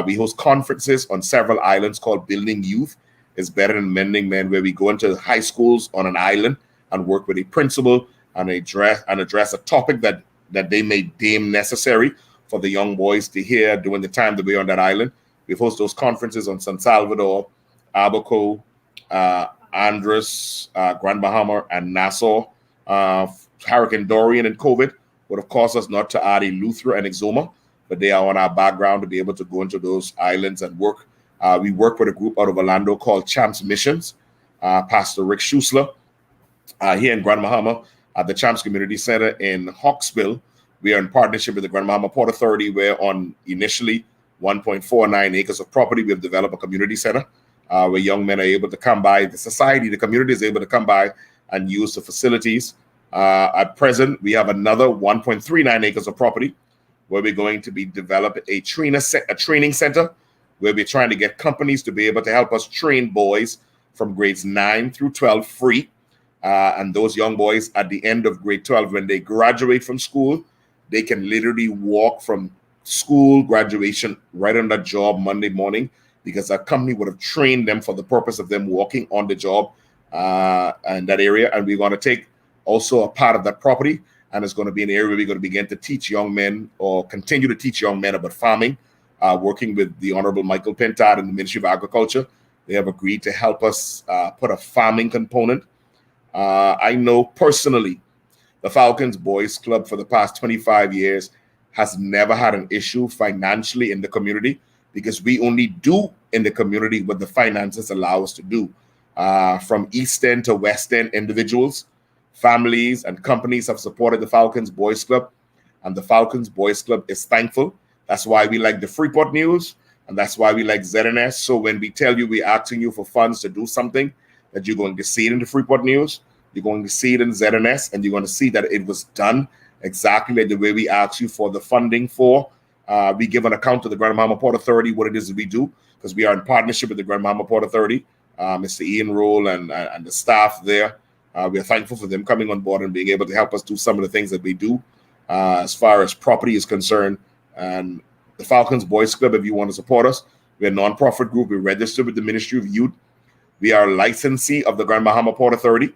We host conferences on several islands called Building Youth is Better Than Mending Men, where we go into high schools on an island and work with a principal and address a topic that they may deem necessary for the young boys to hear during the time that we're on that island. We've hosted those conferences on San Salvador, Abaco, Andros, Grand Bahama, and Nassau. Hurricane Dorian and COVID would have caused us not to add Eleuthera and Exoma, but they are on our background to be able to go into those islands and work. We work with a group out of Orlando called Champs Missions, Pastor Rick Schusler. Here in Grand Bahama, at the Champs Community Center in Hawksville, we are in partnership with the Grand Bahama Port Authority, where on initially 1.49 acres of property, we have developed a community center where young men are able to come by. The community is able to come by and use the facilities. At present, we have another 1.39 acres of property where we're going to be developing a training center where we're trying to get companies to be able to help us train boys from grades 9 through 12 free. And those young boys at the end of grade 12, when they graduate from school, they can literally walk from school graduation right on the job Monday morning, because our company would have trained them for the purpose of them walking on the job in that area. And we're going to take also a part of that property, and it's going to be an area where we're going to begin to teach young men, or continue to teach young men, about farming, working with the Honorable Michael Pintard in the Ministry of Agriculture. They have agreed to help us put a farming component. I know personally the Falcons Boys Club for the past 25 years has never had an issue financially in the community, because we only do in the community what the finances allow us to do. From East End to West End, individuals, families, and companies have supported the Falcons Boys Club, and the Falcons Boys Club is thankful. That's why we like the Freeport News, and that's why we like ZNS. So when we tell you we're asking you for funds to do something, that you're going to see it in the Freeport News, you're going to see it in ZNS, and you're going to see that it was done exactly like the way we asked you for the funding for. We give an account to the Grand Bahama Port Authority what it is that we do, because we are in partnership with the Grand Bahama Port Authority, Mr. Ian Rolle and the staff there. We are thankful for them coming on board and being able to help us do some of the things that we do as far as property is concerned. And the Falcons Boys Club, if you want to support us, we're a non-profit group. We're registered with the Ministry of Youth. We are a licensee of the Grand Bahama Port Authority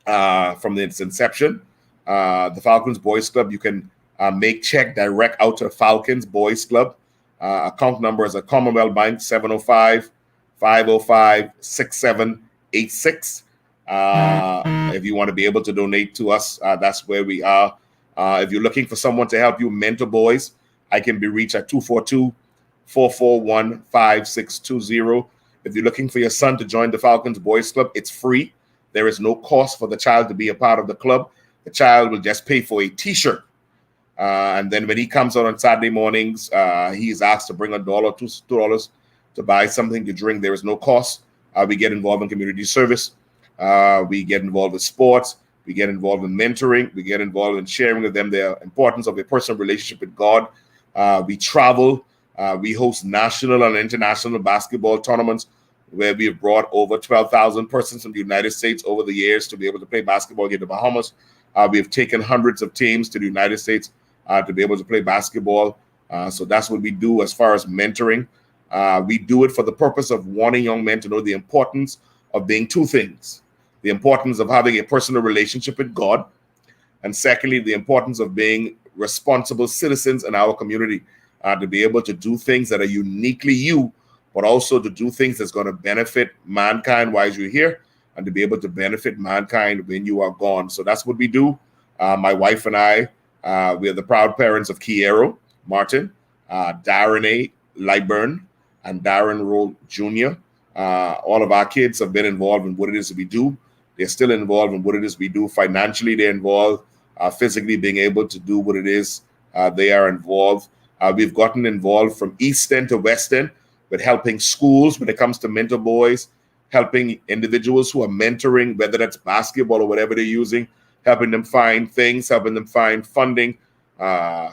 from its inception. The Falcons Boys Club, you can make check direct out to Falcons Boys Club. Account number is at Commonwealth Bank, 705-505-6786. If you want to be able to donate to us, that's where we are. If you're looking for someone to help you mentor boys, I can be reached at 242-441-5620. If you're looking for your son to join the Falcons Boys Club, it's free. There is no cost for the child to be a part of the club. The child will just pay for a T-shirt. And then when he comes out on Saturday mornings, he is asked to bring $1 or $2 to buy something to drink. There is no cost. We get involved in community service. We get involved with sports. We get involved in mentoring. We get involved in sharing with them the importance of a personal relationship with God. We travel. We host national and international basketball tournaments where we have brought over 12,000 persons from the United States over the years to be able to play basketball in the Bahamas. We have taken hundreds of teams to the United States to be able to play basketball. So that's what we do as far as mentoring. We do it for the purpose of wanting young men to know the importance of being two things: the importance of having a personal relationship with God, and secondly, the importance of being responsible citizens in our community, to be able to do things that are uniquely you, but also to do things that's going to benefit mankind while you're here, and to be able to benefit mankind when you are gone. So that's what we do. My wife and I, we are the proud parents of Kiero Martin, Darrin A. Lightburn, and Darrin Rolle Jr. All of our kids have been involved in what it is that we do. They're still involved in what it is we do. Financially, they're involved. Physically, being able to do what it is they are involved. We've gotten involved from East End to West End with helping schools when it comes to mentor boys, helping individuals who are mentoring, whether that's basketball or whatever they're using, helping them find things, helping them find funding,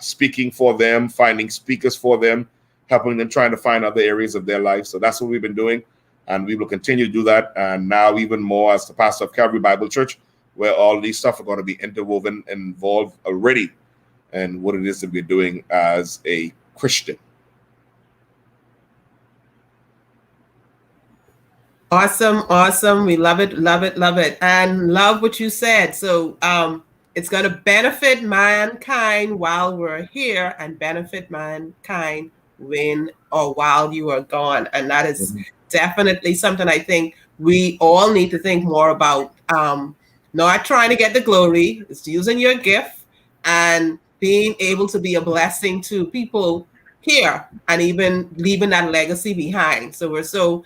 speaking for them, finding speakers for them. helping them trying to find other areas of their life. So that's what we've been doing, and we will continue to do that. And now even more as the pastor of Calvary Bible Church, where all these stuff are going to be interwoven and involved already in what it is that we're doing as a Christian.
Awesome. We love it. And love what you said. So it's going to benefit mankind while we're here and benefit mankind while you are gone. And that is definitely something I think we all need to think more about. Not trying to get the glory, it's using your gift and being able to be a blessing to people here and even leaving that legacy behind. So we're so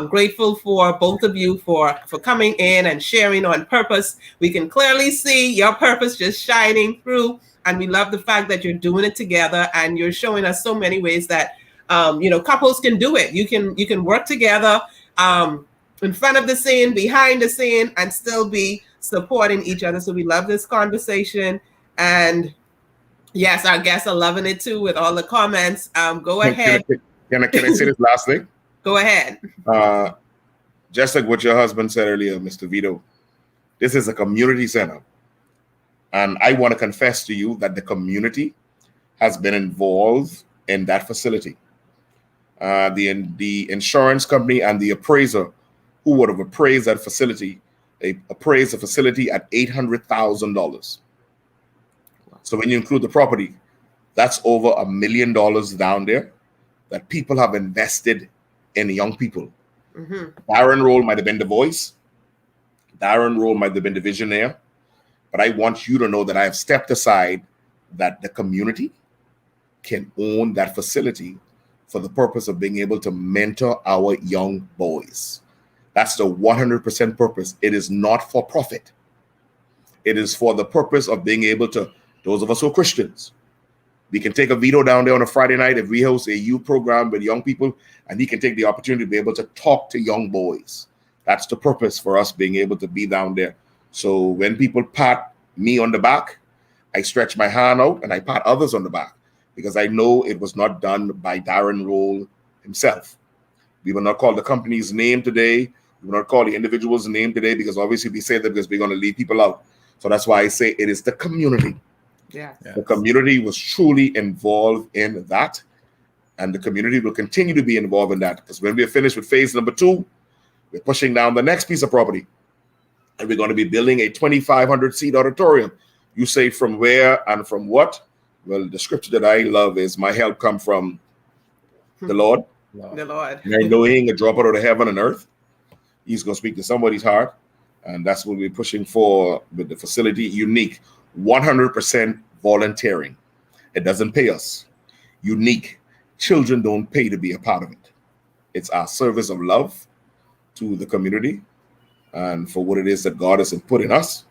grateful for both of you for coming in and sharing on purpose. We can clearly see your purpose just shining through, and we love the fact that you're doing it together and you're showing us so many ways that couples can do it. You can work together in front of the scene, behind the scene, and still be supporting each other. So we love this conversation, and yes, our guests are loving it too with all the comments. Go ahead.
Can I say this last thing?
Go ahead.
Just like what your husband said earlier, Mr. Vito, this is a community center. And I want to confess to you that the community has been involved in that facility. The insurance company and the appraiser who would have appraised that facility, appraised the facility at $800,000. So when you include the property, that's over $1 million down there that people have invested in young people. Darrin Rolle might have been the voice. Darrin Rolle might have been the visionary. But I want you to know that I have stepped aside that the community can own that facility for the purpose of being able to mentor our young boys. That's the 100% purpose. It is not for profit. It is for the purpose of being able to, those of us who are Christians, we can take a Vito down there on a Friday night if we host a youth program with young people, and he can take the opportunity to be able to talk to young boys. That's the purpose for us being able to be down there. So when people pat me on the back, I stretch my hand out and I pat others on the back, because I know it was not done by Darrin Rolle himself. We will not call the company's name today. We will not call the individual's name today, because obviously we say that because we're going to leave people out. So that's why I say it is the community.
Yeah.
The community was truly involved in that, and the community will continue to be involved in that, because when we are finished with phase number 2, we're pushing down the next piece of property, and we're going to be building a 2,500 seat auditorium. You say from where and from what? Well, the scripture that I love is, my help come from the Lord.
The Lord.
And I know he ain't gonna drop out of the heaven and earth. He's gonna speak to somebody's heart, and that's what we're pushing for with the facility. Unique, 100% volunteering. It doesn't pay us. Unique. Children don't pay to be a part of it. It's our service of love to the community and for what it is that God has put in us,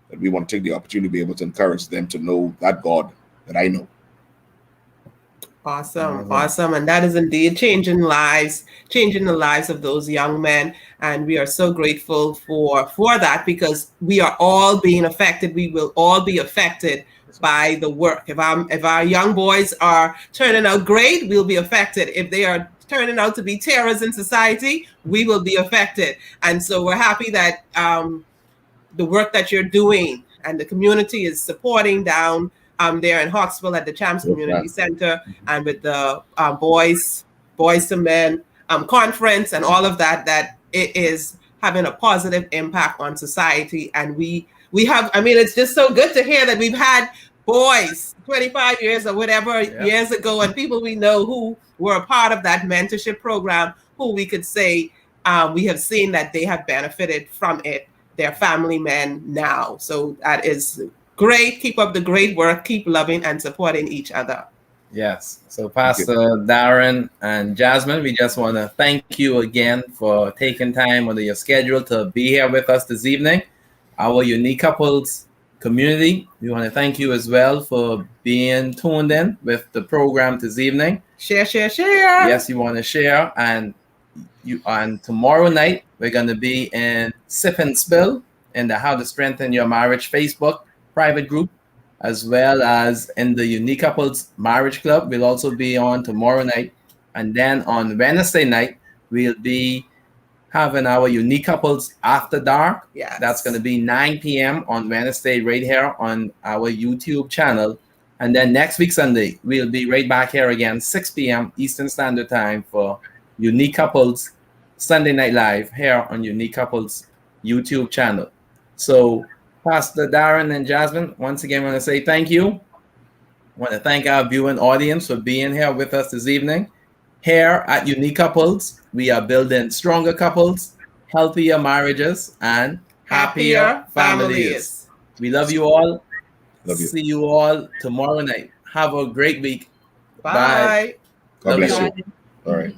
that we want to take the opportunity to be able to encourage them to know that God that I know.
Awesome. And that is indeed changing the lives of those young men. And we are so grateful for that, because we are all being affected. We will all be affected by the work. If our young boys are turning out great, we'll be affected. If they are turning out to be terrors in society, we will be affected. And so we're happy that the work that you're doing and the community is supporting down there in Hawksville at the Champs Community Center, and with the Boys to Men conference and all of that, that it is having a positive impact on society. And we have, I mean, it's just so good to hear that we've had boys 25 years or whatever years ago, and people we know who were a part of that mentorship program, who we could say we have seen that they have benefited from it. They're family men now. So that is great. Keep up the great work. Keep loving and supporting each other.
Yes. So Pastor Darrin and Jasmin, we just want to thank you again for taking time out of your schedule to be here with us this evening. Our Unique Couples community, we want to thank you as well for being tuned in with the program this evening.
Share.
Yes, you want to share. And on tomorrow night, we're going to be in Sip and Spill in the How to Strengthen Your Marriage Facebook private group, as well as in the Unique Couples Marriage Club. We'll also be on tomorrow night And then on Wednesday night, we'll be having our Unique Couples After Dark.
Yes.
That's going to be 9 p.m. on Wednesday right here on our YouTube channel. And then next week, Sunday, we'll be right back here again, 6 p.m. Eastern Standard Time for Unique Couples Sunday Night Live here on Unique Couples YouTube channel. So, Pastor Darrin and Jasmin, once again, I want to say thank you. I want to thank our viewing audience for being here with us this evening. Here at Unique Couples, we are building stronger couples, healthier marriages, and happier families. We love you all.
Love you.
See you all tomorrow night. Have a great week.
Bye.
God bless
Bye.
you. All right.